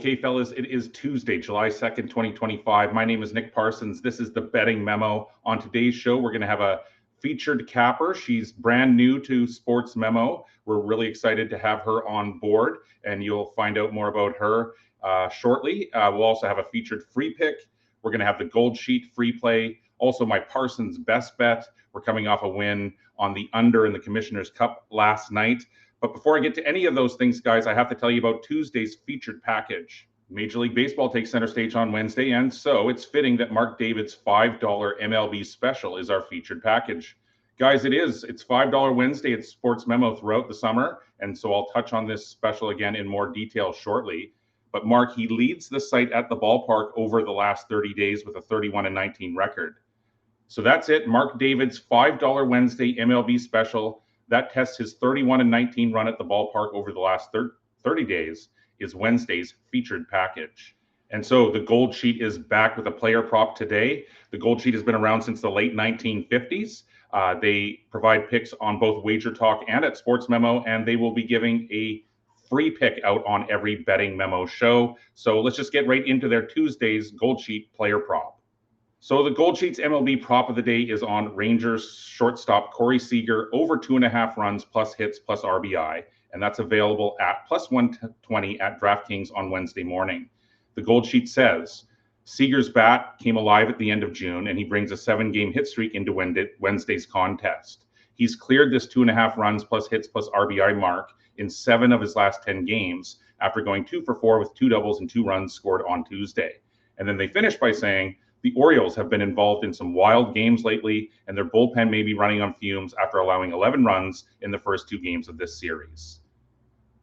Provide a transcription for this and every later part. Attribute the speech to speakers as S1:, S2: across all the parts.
S1: Okay, fellas, it is Tuesday, July 2nd, 2025. My name is Nick Parsons. This is the Betting Memo. On today's show, we're going to have a featured capper. She's brand new to Sports Memo. We're really excited to have her on board, and you'll find out more about her shortly. We'll also have a featured free pick. We're going to have the Gold Sheet free play. Also, my Parsons best bet. We're coming off a win on the under in the Commissioner's Cup last night. But before I get to any of those things, guys, I have to tell you about Tuesday's featured package. Major League Baseball takes center stage on Wednesday, and so it's fitting that Mark David's $5 MLB special is our featured package. Guys, it's $5 Wednesday. It's Sports Memo throughout the summer, and so I'll touch on this special again in more detail shortly. But Mark, he leads the site at the ballpark over the last 30 days with a 31-19 record. So that's it. Mark David's $5 Wednesday MLB special. That tests his 31-19 run at the ballpark over the last 30 days is Wednesday's featured package. And so the Gold Sheet is back with a player prop today. The Gold Sheet has been around since the late 1950s. They provide picks on both Wager Talk and at Sports Memo, and they will be giving a free pick out on every Betting Memo show. So let's just get right into their Tuesday's Gold Sheet player prop. So the Gold Sheet's MLB prop of the day is on Rangers shortstop Corey Seager over 2.5 runs plus hits plus RBI, and that's available at plus 120 at DraftKings on Wednesday morning. The Gold Sheet says Seager's bat came alive at the end of June, and he brings a 7-game hit streak into Wednesday's contest. He's cleared this 2.5 runs plus hits plus RBI mark in 7 of his last 10 games after going 2 for 4 with 2 doubles and 2 runs scored on Tuesday. And then they finish by saying the Orioles have been involved in some wild games lately, and their bullpen may be running on fumes after allowing 11 runs in the first 2 games of this series.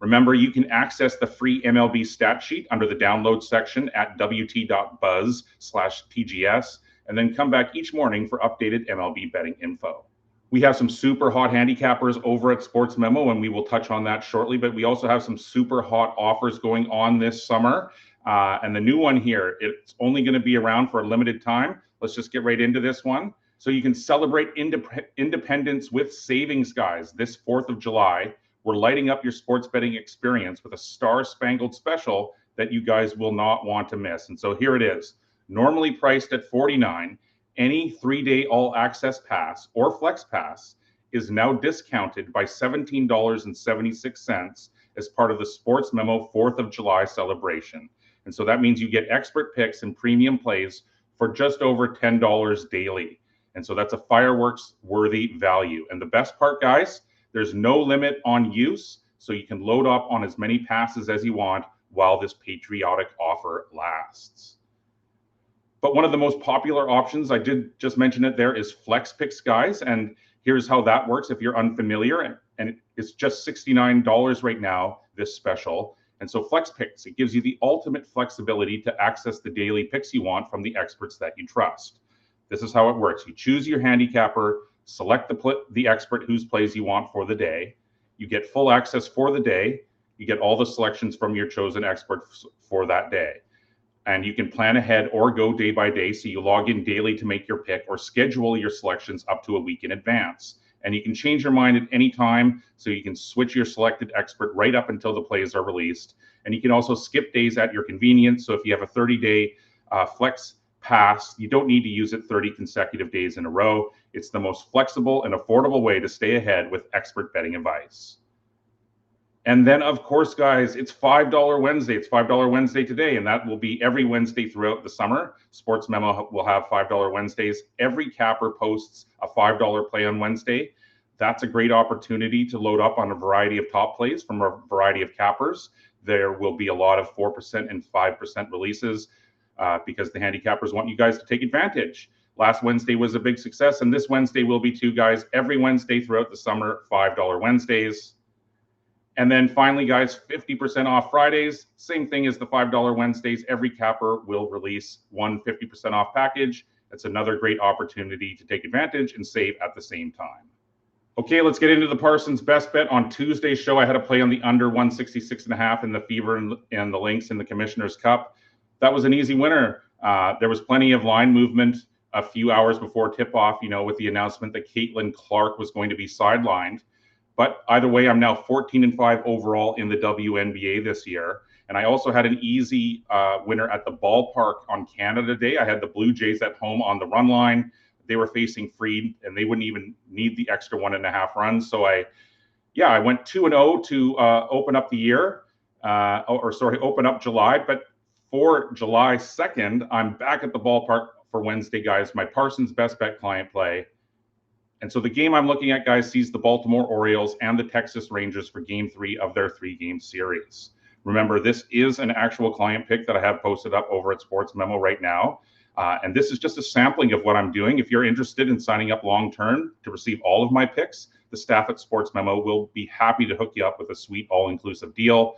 S1: Remember, you can access the free MLB stat sheet under the download section at wt.buzz/TGS, and then come back each morning for updated MLB betting info. We have some super hot handicappers over at Sports Memo, and we will touch on that shortly, but we also have some super hot offers going on this summer. And the new one here, it's only going to be around for a limited time. Let's just get right into this one. So you can celebrate independence with savings, guys. This 4th of July, we're lighting up your sports betting experience with a star-spangled special that you guys will not want to miss. And so here it is. Normally priced at $49, any 3-day all-access pass or flex pass is now discounted by $17.76 as part of the Sports Memo 4th of July celebration. And so that means you get expert picks and premium plays for just over $10 daily. And so that's a fireworks worthy value. And the best part, guys, there's no limit on use. So you can load up on as many passes as you want while this patriotic offer lasts. But one of the most popular options, I did just mention it there, is Flex Picks, guys. And here's how that works if you're unfamiliar. And it's just $69 right now, this special. And so Flex Picks, it gives you the ultimate flexibility to access the daily picks you want from the experts that you trust. This is how it works. You choose your handicapper, select the expert whose plays you want for the day. You get full access for the day. You get all the selections from your chosen expert for that day. And you can plan ahead or go day by day. So you log in daily to make your pick or schedule your selections up to a week in advance. And you can change your mind at any time, so you can switch your selected expert right up until the plays are released. And you can also skip days at your convenience. So if you have a 30-day flex pass, you don't need to use it 30 consecutive days in a row. It's the most flexible and affordable way to stay ahead with expert betting advice. And then, of course, guys, it's $5 Wednesday. It's $5 Wednesday today, and that will be every Wednesday throughout the summer. Sports Memo will have $5 Wednesdays. Every capper posts a $5 play on Wednesday. That's a great opportunity to load up on a variety of top plays from a variety of cappers. There will be a lot of 4% and 5% releases because the handicappers want you guys to take advantage. Last Wednesday was a big success, and this Wednesday will be too, guys. Every Wednesday throughout the summer, $5 Wednesdays. And then finally, guys, 50% off Fridays. Same thing as the $5 Wednesdays. Every capper will release one 50% off package. It's another great opportunity to take advantage and save at the same time. Okay, let's get into the Parsons best bet. On Tuesday's show, I had a play on the under 166.5 in the Fever and the Lynx in the Commissioner's Cup. That was an easy winner. There was plenty of line movement a few hours before tip-off, with the announcement that Caitlin Clark was going to be sidelined. But either way, I'm now 14-5 overall in the WNBA this year. And I also had an easy winner at the ballpark on Canada Day. I had the Blue Jays at home on the run line. They were facing Fried, and they wouldn't even need the extra 1.5 runs. So I went 2-0 to open up the year, open up July. But for July 2nd, I'm back at the ballpark for Wednesday, guys. My Parsons best bet client play. And so the game I'm looking at, guys, sees the Baltimore Orioles and the Texas Rangers for Game 3 of their 3-game series. Remember, this is an actual client pick that I have posted up over at Sports Memo right now. And this is just a sampling of what I'm doing. If you're interested in signing up long-term to receive all of my picks, the staff at Sports Memo will be happy to hook you up with a sweet all-inclusive deal.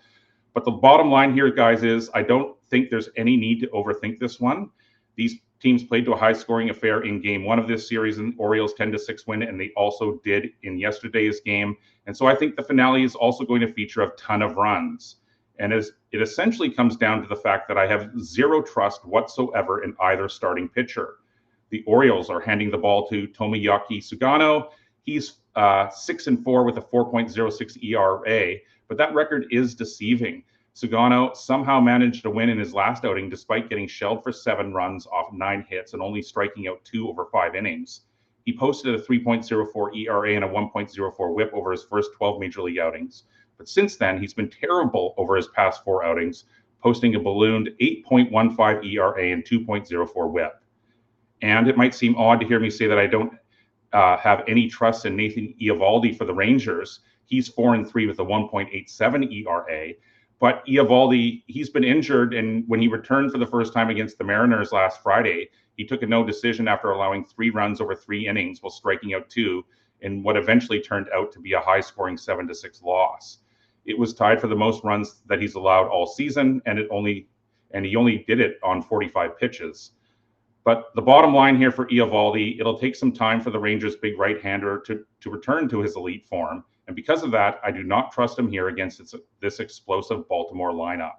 S1: But the bottom line here, guys, is I don't think there's any need to overthink this one. These teams played to a high-scoring affair in Game 1 of this series, and Orioles 10-6 win, and they also did in yesterday's game. And so I think the finale is also going to feature a ton of runs. And it essentially comes down to the fact that I have zero trust whatsoever in either starting pitcher. The Orioles are handing the ball to Tomoyuki Sugano. He's 6-4 with a 4.06 ERA, but that record is deceiving. Sugano somehow managed to win in his last outing despite getting shelled for 7 runs off 9 hits and only striking out 2 over 5 innings. He posted a 3.04 ERA and a 1.04 whip over his first 12 major league outings. But since then, he's been terrible over his past 4 outings, posting a ballooned 8.15 ERA and 2.04 whip. And it might seem odd to hear me say that I don't have any trust in Nathan Eovaldi for the Rangers. He's 4-3 with a 1.87 ERA. But Eovaldi, he's been injured, and when he returned for the first time against the Mariners last Friday, he took a no decision after allowing 3 runs over 3 innings while striking out 2 in what eventually turned out to be a high-scoring 7-6 loss. It was tied for the most runs that he's allowed all season, and he only did it on 45 pitches. But the bottom line here for Eovaldi, it'll take some time for the Rangers' big right-hander to return to his elite form. And because of that, I do not trust him here against this explosive Baltimore lineup.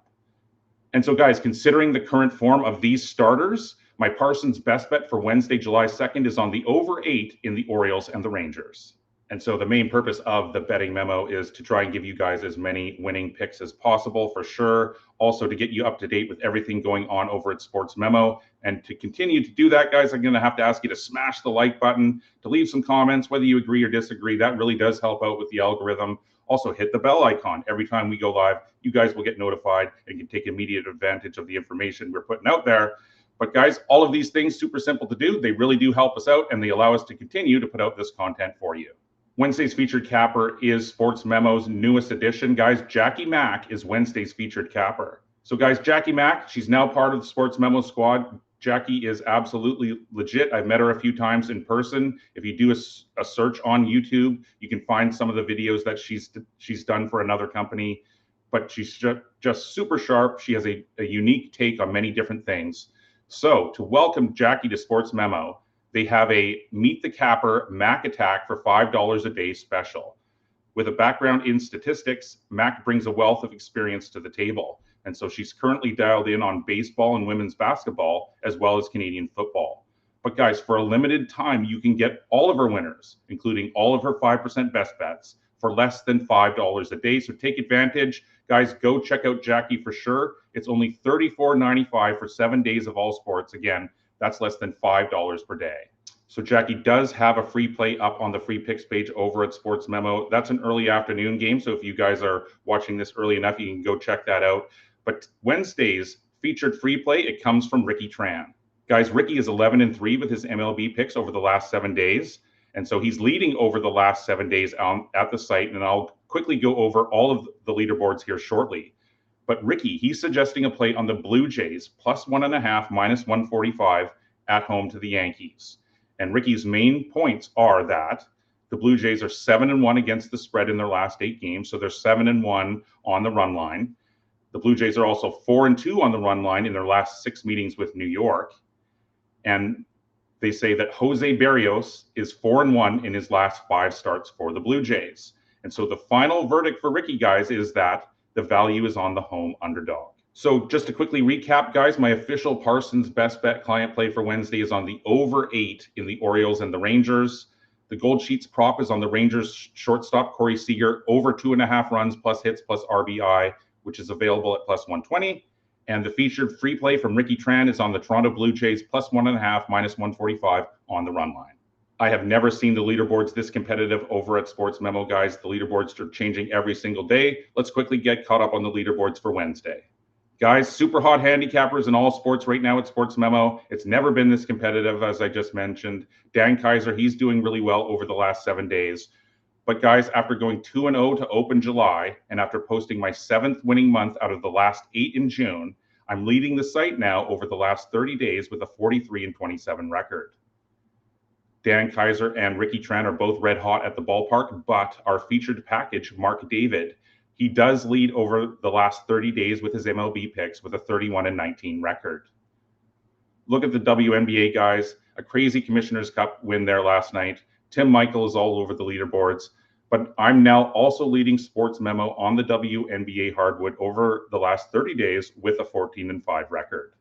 S1: And so, guys, considering the current form of these starters, my Parsons best bet for Wednesday, July 2nd is on the over 8 in the Orioles and the Rangers. And so the main purpose of the betting memo is to try and give you guys as many winning picks as possible, for sure. Also to get you up to date with everything going on over at Sports Memo. And to continue to do that, guys, I'm going to have to ask you to smash the like button, to leave some comments, whether you agree or disagree. That really does help out with the algorithm. Also hit the bell icon. Every time we go live, you guys will get notified and can take immediate advantage of the information we're putting out there. But guys, all of these things, super simple to do. They really do help us out, and they allow us to continue to put out this content for you. Wednesday's featured capper is Sports Memo's newest edition. Guys, Jackie Mack is Wednesday's featured capper. So guys, Jackie Mack, she's now part of the Sports Memo squad. Jackie is absolutely legit. I've met her a few times in person. If you do a search on YouTube, you can find some of the videos that she's done for another company. But she's just super sharp. She has a unique take on many different things. So to welcome Jackie to Sports Memo, they have a Meet the Capper Mac Attack for $5 a day special. With a background in statistics, Mac brings a wealth of experience to the table. And so she's currently dialed in on baseball and women's basketball, as well as Canadian football. But guys, for a limited time, you can get all of her winners, including all of her 5% best bets, for less than $5 a day. So take advantage. Guys, go check out Jackie for sure. It's only $34.95 for 7 days of all sports. Again, that's less than $5 per day. So Jackie does have a free play up on the free picks page over at Sports Memo. That's an early afternoon game. So if you guys are watching this early enough, you can go check that out. But Wednesday's featured free play, it comes from Ricky Tran. Guys, Ricky is 11-3 with his MLB picks over the last 7 days. And so he's leading over the last 7 days at the site. And I'll quickly go over all of the leaderboards here shortly. But Ricky, he's suggesting a play on the Blue Jays, +1.5, -145 at home to the Yankees. And Ricky's main points are that the Blue Jays are 7-1 against the spread in their last 8 games. So they're 7-1 on the run line. The Blue Jays are also 4-2 on the run line in their last 6 meetings with New York. And they say that Jose Berrios is 4-1 in his last 5 starts for the Blue Jays. And so the final verdict for Ricky, guys, is that the value is on the home underdog. So just to quickly recap, guys, my official Parsons best bet client play for Wednesday is on the over 8 in the Orioles and the Rangers. The Gold Sheets prop is on the Rangers shortstop Corey Seager, over 2.5 runs plus hits plus RBI which is available at plus 120. And the featured free play from Ricky Tran is on the Toronto Blue Jays plus 1.5, minus 145 on the run line. I have never seen the leaderboards this competitive over at Sports Memo, guys. The leaderboards are changing every single day. Let's quickly get caught up on the leaderboards for Wednesday. Guys, super hot handicappers in all sports right now at Sports Memo. It's never been this competitive, as I just mentioned. Dan Kaiser, he's doing really well over the last 7 days. But guys, after going 2-0 to open July, and after posting my 7th winning month out of the last 8 in June, I'm leading the site now over the last 30 days with a 43-27 record. Dan Kaiser and Ricky Tran are both red hot at the ballpark, but our featured package, Mark David, he does lead over the last 30 days with his MLB picks with a 31-19 record. Look at the WNBA, guys. A crazy Commissioner's Cup win there last night. Tim Michael is all over the leaderboards, but I'm now also leading Sports Memo on the WNBA hardwood over the last 30 days with a 14-5 record.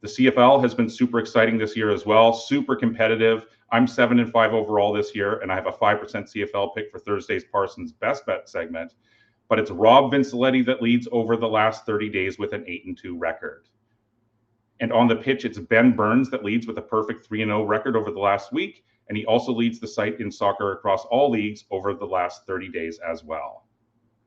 S1: The CFL has been super exciting this year as well, super competitive. I'm 7-5 overall this year, and I have a 5% CFL pick for Thursday's Parsons Best Bet segment. But it's Rob Vincelletti that leads over the last 30 days with an 8-2 record. And on the pitch, it's Ben Burns that leads with a perfect 3-0 record over the last week, and he also leads the site in soccer across all leagues over the last 30 days as well.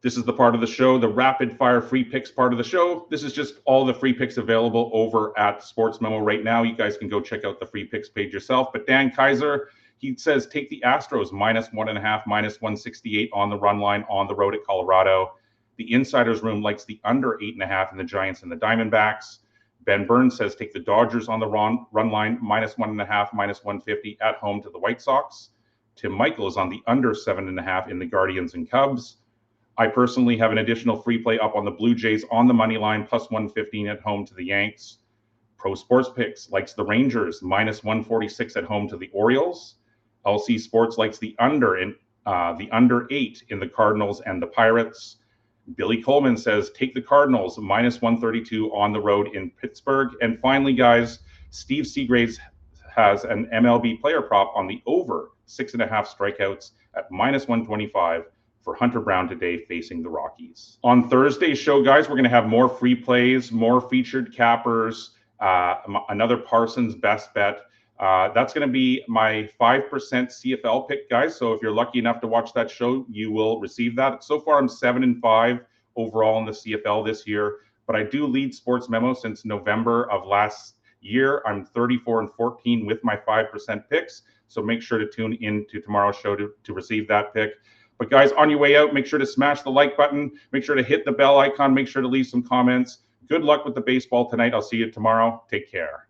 S1: This is the part of the show, the rapid fire free picks part of the show. This is just all the free picks available over at Sports Memo right now. You guys can go check out the free picks page yourself. But Dan Kaiser, he says take the Astros minus 1.5, minus 168 on the run line on the road at Colorado. The Insiders Room likes the under 8.5 in the Giants and the Diamondbacks. Ben Burns says take the Dodgers on the run line minus 1.5, minus 150 at home to the White Sox. Tim Michael is on the under 7.5 in the Guardians and Cubs. I personally have an additional free play up on the Blue Jays on the money line, plus 115 at home to the Yanks. Pro Sports Picks likes the Rangers, minus 146 at home to the Orioles. LC Sports likes the under 8 in the Cardinals and the Pirates. Billy Coleman says take the Cardinals, minus 132 on the road in Pittsburgh. And finally, guys, Steve Seagraves has an MLB player prop on the over 6.5 strikeouts at minus 125. For Hunter Brown today facing the Rockies. On Thursday's show, guys, we're going to have more free plays, more featured cappers, another Parsons best bet. That's going to be my 5% CFL pick, guys. So if you're lucky enough to watch that show, you will receive that. So far, I'm 7-5 overall in the CFL this year, but I do lead Sports Memo since November of last year. I'm 34-14 with my 5% picks. So make sure to tune in to tomorrow's show to receive that pick. But guys, on your way out, make sure to smash the like button. Make sure to hit the bell icon. Make sure to leave some comments. Good luck with the baseball tonight. I'll see you tomorrow. Take care.